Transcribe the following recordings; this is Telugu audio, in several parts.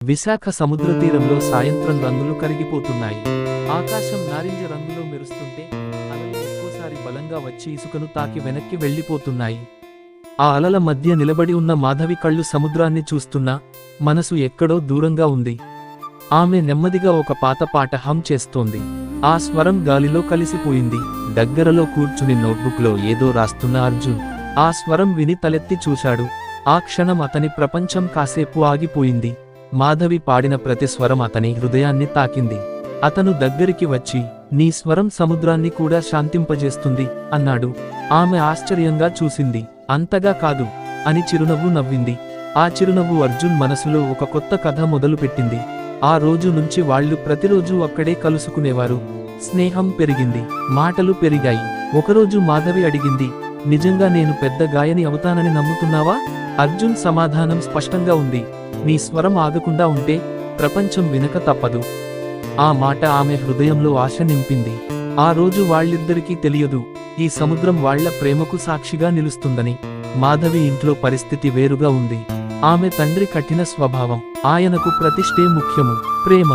విశాఖ సముద్ర తీరంలో సాయంత్రం రంగులు కరిగిపోతున్నాయి. ఆకాశం నారింజ రంగులో మెరుస్తుంటే అలలు ఒక్కోసారి బలంగా వచ్చి ఇసుకను తాకి వెనక్కి వెళ్ళిపోతున్నాయి. ఆ అలల మధ్య నిలబడి ఉన్న మాధవి కళ్ళు సముద్రాన్ని చూస్తున్నా మనసు ఎక్కడో దూరంగా ఉంది. ఆమె నెమ్మదిగా ఒక పాత పాట హమ్ చేస్తోంది. ఆ స్వరం గాలిలో కలిసిపోయింది. దగ్గరలో కూర్చుని నోట్బుక్లో ఏదో రాస్తున్న అర్జున్ ఆ స్వరం విని తలెత్తి చూశాడు. ఆ క్షణం అతని ప్రపంచం కాసేపు ఆగిపోయింది. మాధవి పాడిన ప్రతి స్వరం అతని హృదయాన్ని తాకింది. అతను దగ్గరికి వచ్చి, నీ స్వరం సముద్రాన్ని కూడా శాంతింపజేస్తుంది అన్నాడు. ఆమె ఆశ్చర్యంగా చూసింది. అంతగా కాదు అని చిరునవ్వు నవ్వింది. ఆ చిరునవ్వు అర్జున్ మనసులో ఒక కొత్త కథ మొదలుపెట్టింది. ఆ రోజు నుంచి వాళ్ళు ప్రతిరోజూ అక్కడే కలుసుకునేవారు. స్నేహం పెరిగింది, మాటలు పెరిగాయి. ఒకరోజు మాధవి అడిగింది, నిజంగా నేను పెద్ద గాయని అవుతానని నమ్ముతున్నావా? అర్జున్ సమాధానం స్పష్టంగా ఉంది, నీ స్వరం ఆగకుండా ఉంటే ప్రపంచం వినక తప్పదు. ఆ మాట ఆమె హృదయంలో ఆశ నింపింది. ఆ రోజు వాళ్ళిద్దరికీ తెలియదు, ఈ సముద్రం వాళ్ల ప్రేమకు సాక్షిగా నిలుస్తుందని. మాధవి ఇంట్లో పరిస్థితి వేరుగా ఉంది. ఆమె తండ్రి కఠిన స్వభావం, ఆయనకు ప్రతిష్ఠే ముఖ్యము. ప్రేమ,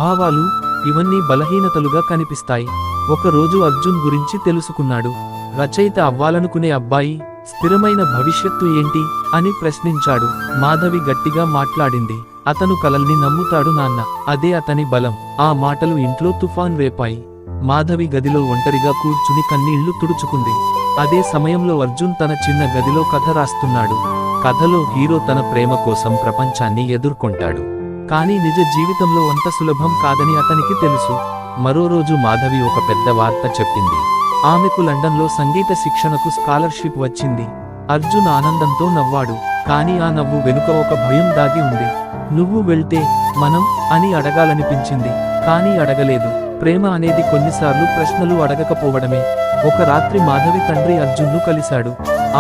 భావాలు ఇవన్నీ బలహీనతలుగా కనిపిస్తాయి. ఒకరోజు అర్జున్ గురించి తెలుసుకున్నాడు. రచయిత అవ్వాలనుకునే అబ్బాయి, స్థిరమైన భవిష్యత్తు ఏంటి అని ప్రశ్నించాడు. మాధవి గట్టిగా మాట్లాడింది, అతను కలల్ని నమ్ముతాడు నాన్న, అదే అతని బలం. ఆ మాటలు ఇంట్లో తుఫాన్ రేపాయి. మాధవి గదిలో ఒంటరిగా కూర్చుని కన్నీళ్లు తుడుచుకుంది. అదే సమయంలో అర్జున్ తన చిన్న గదిలో కథ రాస్తున్నాడు. కథలో హీరో తన ప్రేమ కోసం ప్రపంచాన్ని ఎదుర్కొంటాడు. కానీ నిజ జీవితంలో అంత సులభం కాదని అతనికి తెలుసు. మరో రోజు మాధవి ఒక పెద్ద వార్త చెప్పింది. ఆమెకు లండన్లో సంగీత శిక్షణకు స్కాలర్షిప్ వచ్చింది. అర్జున్ ఆనందంతో నవ్వాడు. కానీ ఆ నవ్వు వెనుక ఒక భయం దాగి ఉంది. నువ్వు వెళ్తే మనం అని అడగాలనిపించింది, కానీ అడగలేదు. ప్రేమ అనేది కొన్నిసార్లు ప్రశ్నలు అడగకపోవడమే. ఒక రాత్రి మాధవి తండ్రి అర్జున్ను కలిశాడు.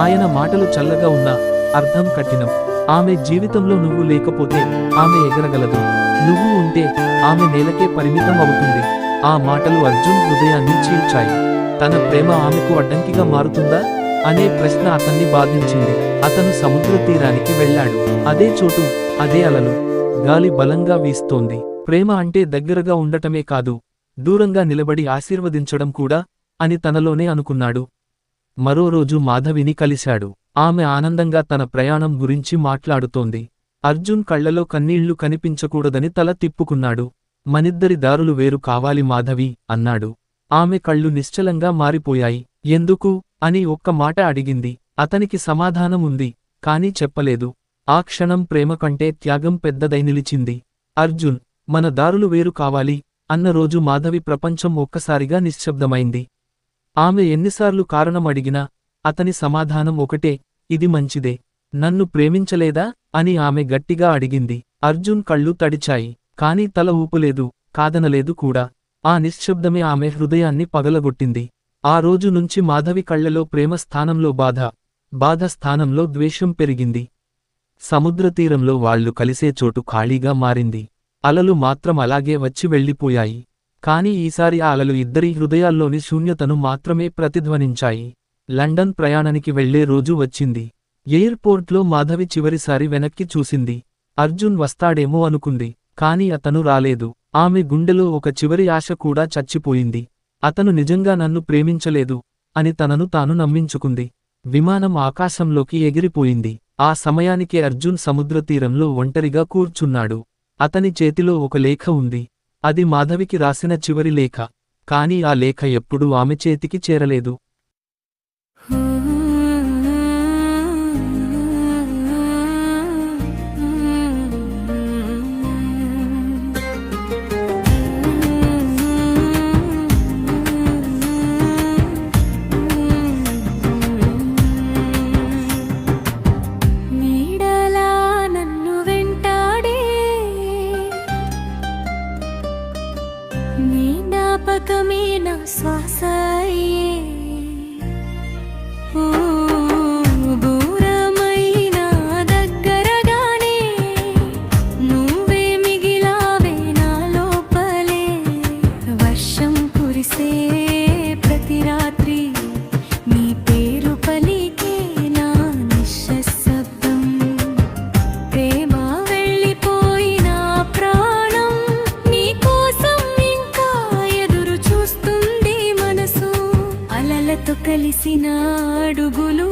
ఆయన మాటలు చల్లగా ఉన్నా అర్థం కఠినం. ఆమె జీవితంలో నువ్వు లేకపోతే ఆమె ఎగరగలదు, నువ్వు ఉంటే ఆమె నేలకే పరిమితం అవుతుంది. ఆ మాటలు అర్జున్ హృదయాన్ని చీల్చాయి. తన ప్రేమ ఆమెకు అడ్డంకిగా మారుతుందా అనే ప్రశ్న అతన్ని బాధించింది. అతను సముద్ర తీరానికి వెళ్ళాడు. అదే చోటు, అదే అలలు, గాలి బలంగా వీస్తోంది. ప్రేమ అంటే దగ్గరగా ఉండటమే కాదు, దూరంగా నిలబడి ఆశీర్వదించడం కూడా అని తనలోనే అనుకున్నాడు. మరో రోజు మాధవిని కలిశాడు. ఆమె ఆనందంగా తన ప్రయాణం గురించి మాట్లాడుతోంది. అర్జున్ కళ్లలో కన్నీళ్లు కనిపించకూడదని తల తిప్పుకున్నాడు. మనిద్దరి దారులు వేరు కావాలి మాధవి అన్నాడు. ఆమె కళ్ళు నిశ్చలంగా మారిపోయాయి. ఎందుకు అని ఒక్క మాట అడిగింది. అతనికి సమాధానం ఉంది, కానీ చెప్పలేదు. ఆ క్షణం ప్రేమ కంటే త్యాగం పెద్దదై నిలిచింది. అర్జున్, మన దారులు వేరు కావాలి అన్న రోజు మాధవి ప్రపంచం ఒక్కసారిగా నిశ్శబ్దమైంది. ఆమె ఎన్నిసార్లు కారణం అడిగినా అతని సమాధానం ఒకటే, ఇది మంచిదే. నన్ను ప్రేమించలేదా అని ఆమె గట్టిగా అడిగింది. అర్జున్ కళ్ళు తడిచాయి, కానీ తల ఊపులేదు, కాదనలేదు కూడా. ఆ నిశ్శబ్దమే ఆమె హృదయాన్ని పగలగొట్టింది. ఆ రోజు నుంచి మాధవి కళ్లలో ప్రేమ స్థానంలో బాధ, బాధ స్థానంలో ద్వేషం పెరిగింది. సముద్రతీరంలో వాళ్లు కలిసే చోటు ఖాళీగా మారింది. అలలు మాత్రం అలాగే వచ్చి వెళ్ళిపోయాయి. కాని ఈసారి ఆ అలలు ఇద్దరి హృదయాల్లోని శూన్యతను మాత్రమే ప్రతిధ్వనించాయి. లండన్ ప్రయాణానికి వెళ్లే రోజు వచ్చింది. ఎయిర్పోర్ట్లో మాధవి చివరిసారి వెనక్కి చూసింది. అర్జున్ వస్తాడేమో అనుకుంది, కాని అతను రాలేదు. ఆమె గుండెలో ఒక చివరి ఆశ కూడా చచ్చిపోయింది. అతను నిజంగా నన్ను ప్రేమించలేదు అని తనను తాను నమ్మించుకుంది. విమానం ఆకాశంలోకి ఎగిరిపోయింది. ఆ సమయానికే అర్జున్ సముద్రతీరంలో ఒంటరిగా కూర్చున్నాడు. అతని చేతిలో ఒక లేఖ ఉంది. అది మాధవికి రాసిన చివరి లేఖ. కాని ఆ లేఖ ఎప్పుడూ ఆమె చేతికి చేరలేదు. జ్ఞాపకమే నా శ్వాసయే, దూరమైన దగ్గరగానే నువ్వే మిగిలావే నా లోపలే. వర్షం కురిసే ప్రతి రాత్రి నీ పేరు పలికే నా నిశ్శబ్దం. ప్రేమ వెళ్ళిపోయినా అలలతో కలిసిన అడుగులు.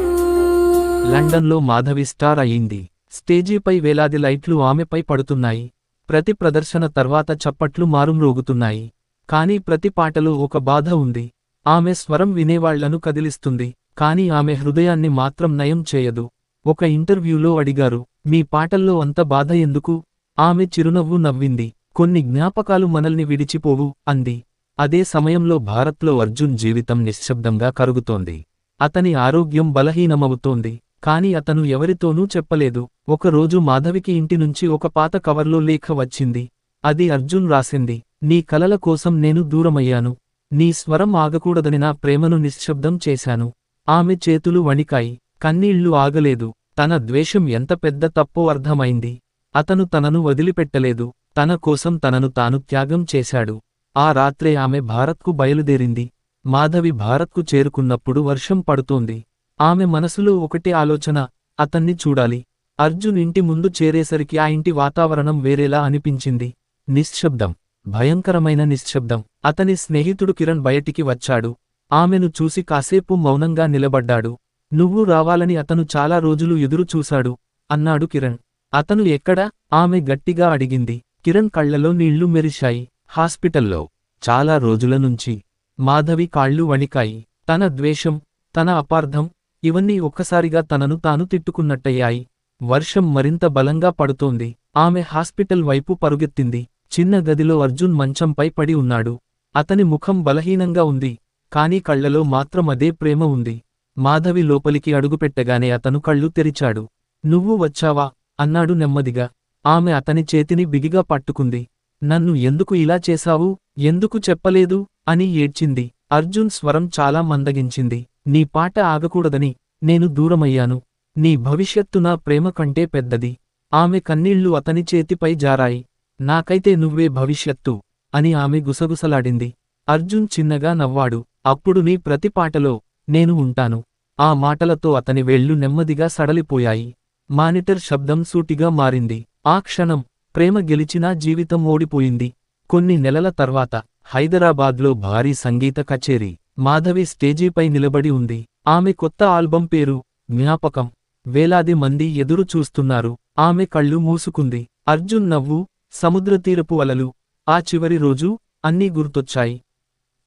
లండన్లో మాధవి స్టార్ అయింది. స్టేజీపై వేలాది లైట్లు ఆమెపై పడుతున్నాయి. ప్రతి ప్రదర్శన తర్వాత చప్పట్లు మారుమ్రోగుతున్నాయి. కానీ ప్రతి పాటలో ఒక బాధ ఉంది. ఆమె స్వరం వినేవాళ్లను కదిలిస్తుంది, కానీ ఆమె హృదయాన్ని మాత్రం నయం చేయదు. ఒక ఇంటర్వ్యూలో అడిగారు, మీ పాటల్లో అంత బాధ ఎందుకు? ఆమె చిరునవ్వు నవ్వింది. కొన్ని జ్ఞాపకాలు మనల్ని విడిచిపోవు అంది. అదే సమయంలో భారత్లో అర్జున్ జీవితం నిశ్శబ్దంగా కరుగుతోంది. అతని ఆరోగ్యం బలహీనమవుతోంది. కాని అతను ఎవరితోనూ చెప్పలేదు. ఒకరోజు మాధవికి ఇంటి నుంచి ఒక పాత కవర్లో లేఖ వచ్చింది. అది అర్జున్ రాసింది. నీ కలల కోసం నేను దూరమయ్యాను. నీ స్వరం ఆగకూడదని నా ప్రేమను నిశ్శబ్దం చేశాను. ఆమె చేతులు వణికాయి. కన్నీళ్లు ఆగలేదు. తన ద్వేషం ఎంత పెద్ద తప్పో అర్థమైంది. అతను తనను వదిలిపెట్టలేదు. తన కోసం తనను తాను త్యాగం చేశాడు. ఆ రాత్రే ఆమె భారత్కు బయలుదేరింది. మాధవి భారత్కు చేరుకున్నప్పుడు వర్షం పడుతోంది. ఆమె మనసులో ఒకటే ఆలోచన, అతన్ని చూడాలి. అర్జున్ ఇంటి ముందు చేరేసరికి ఆ ఇంటి వాతావరణం వేరేలా అనిపించింది. నిశ్శబ్దం, భయంకరమైన నిశ్శబ్దం. అతని స్నేహితుడు కిరణ్ బయటికి వచ్చాడు. ఆమెను చూసి కాసేపు మౌనంగా నిలబడ్డాడు. నువ్వు రావాలని అతను చాలా రోజులు ఎదురు చూశాడు అన్నాడు కిరణ్. అతను ఎక్కడా? ఆమె గట్టిగా అడిగింది. కిరణ్ కళ్లలో నీళ్లు మెరిశాయి. హాస్పిటల్లో. చాలా రోజుల నుంచి. మాధవి కాళ్ళు వణికాయి. తన ద్వేషం, తన అపార్థం, ఇవన్నీ ఒక్కసారిగా తనను తాను తిట్టుకున్నట్టయ్యాయి. వర్షం మరింత బలంగా పడుతోంది. ఆమె హాస్పిటల్ వైపు పరుగెత్తింది. చిన్న గదిలో అర్జున్ మంచంపై పడి ఉన్నాడు. అతని ముఖం బలహీనంగా ఉంది, కానీ కళ్లలో మాత్రం అదే ప్రేమ ఉంది. మాధవి లోపలికి అడుగుపెట్టగానే అతను కళ్ళు తెరిచాడు. నువ్వు వచ్చావా అన్నాడు నెమ్మదిగా. ఆమె అతని చేతిని బిగిగా పట్టుకుంది. నన్ను ఎందుకు ఇలా చేశావు? ఎందుకు చెప్పలేదు అని ఏడ్చింది. అర్జున్ స్వరం చాలా మందగించింది. నీ పాట ఆగకూడదని నేను దూరమయ్యాను. నీ భవిష్యత్తు నా ప్రేమ కంటే పెద్దది. ఆమె కన్నీళ్లు అతని చేతిపై జారాయి. నాకైతే నువ్వే భవిష్యత్తు అని ఆమె గుసగుసలాడింది. అర్జున్ చిన్నగా నవ్వాడు. అప్పుడు నీ ప్రతి పాటలో నేను ఉంటాను. ఆ మాటలతో అతని వేళ్లు నెమ్మదిగా సడలిపోయాయి. మానిటర్ శబ్దం సూటిగా మారింది. ఆ క్షణం ప్రేమ గెలిచినా జీవితం ఓడిపోయింది. కొన్ని నెలల తర్వాత హైదరాబాద్లో భారీ సంగీత కచేరీ. మాధవి స్టేజీపై నిలబడి ఉంది. ఆమె కొత్త ఆల్బం పేరు జ్ఞాపకం. వేలాది మంది ఎదురు చూస్తున్నారు. ఆమె కళ్ళు మూసుకుంది. అర్జున్ నవ్వు, సముద్రతీరపు అలలు, ఆ చివరి రోజు, అన్నీ గుర్తొచ్చాయి.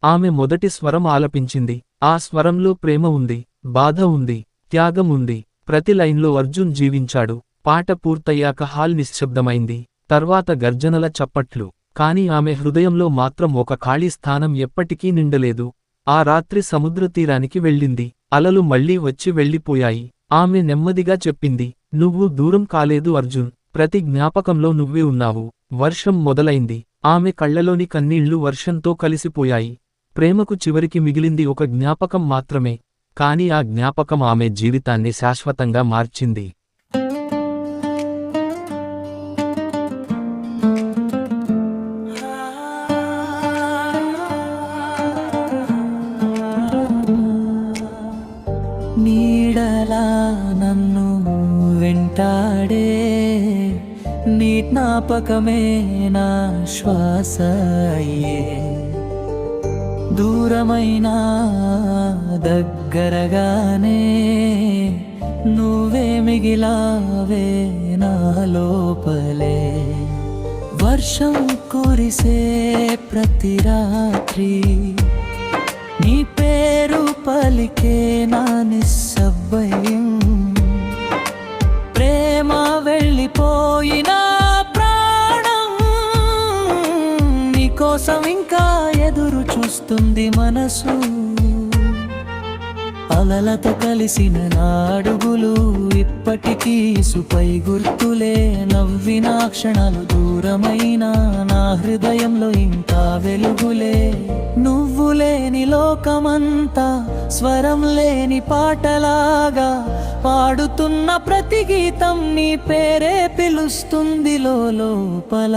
ఆమె మొదటి స్వరం ఆలపించింది. ఆ స్వరంలో ప్రేమ ఉంది, బాధ ఉంది, త్యాగం ఉంది. ప్రతి లైన్లో అర్జున్ జీవించాడు. పాట పూర్తయ్యాక హాల్ నిశ్శబ్దమైంది. తర్వాత గర్జనల చప్పట్లు. కాని ఆమె హృదయంలో మాత్రం ఒక ఖాళీ స్థానం ఎప్పటికీ నిండలేదు. ఆ రాత్రి సముద్రతీరానికి వెళ్ళింది. అలలు మళ్లీ వచ్చి వెళ్ళిపోయాయి. ఆమె నెమ్మదిగా చెప్పింది, నువ్వు దూరం కాలేదు అర్జున్. ప్రతి జ్ఞాపకంలో నువ్వే ఉన్నావు. వర్షం మొదలైంది. ఆమె కళ్లలోని కన్నీళ్లు వర్షంతో కలిసిపోయాయి. ప్రేమకు చివరికి మిగిలింది ఒక జ్ఞాపకం మాత్రమే. కాని ఆ జ్ఞాపకం ఆమె జీవితాన్ని శాశ్వతంగా మార్చింది. నీడలా నన్ను వెంటాడే నీ జ్ఞాపకమే నా శ్వాస అయ్యే. దూరమైనా దగ్గరగానే నువ్వే మిగిలావే నా లోపలే. వర్షం కురిసే ప్రతి రాత్రి నీ పేరు పలికే నా నిస్సభయం. ప్రేమ వెళ్ళిపోయిన ప్రాణం నీకోసం ఇంకా ఎదురు చూస్తుంది మనసు. అలలతో కలిసిన నాడుగులు ఇప్పటికీ సుపై గుర్తులే. నవ్విన క్షణాలు దూరమైన నా హృదయంలో ఇంకా వెలుగులే. నువ్వు లేని లోకమంతా స్వరం లేని పాటలాగా పాడుతున్న ప్రతి గీతం నీ పేరే పిలుస్తుంది లోపల.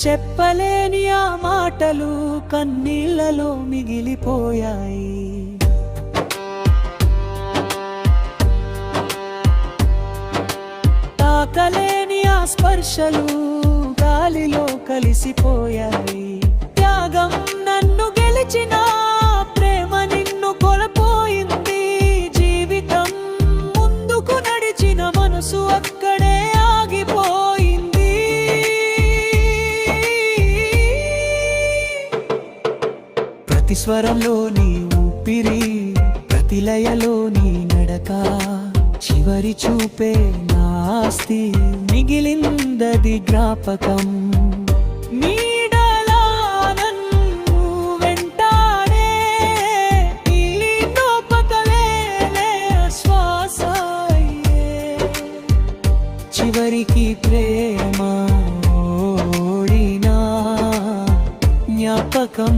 చెప్పలేని ఆ మాటలు కన్నీళ్లలో మిగిలిపోయాయి. తాకలేని ఆ స్పర్శలు గాలిలో కలిసిపోయాయి. త్యాగం నన్ను గెలిచిన ప్రేమ నిన్ను కోల్పోయింది. జీవితం ముందుకు నడిచిన మనసు అక్కడే ఆగిపోయింది. ప్రతి స్వరంలో నీ ఊపిరి, ప్రతి లయలో నీ నడక, చివరి చూపే నా ఆస్తి, మిగిలిందది జ్ఞాపకం. నీడలా నన్ను వెంటాడే ఈ జ్ఞాపకాలే శ్వాస అయ్యే. చివరికి ప్రేమ ఓడినా జ్ఞాపకం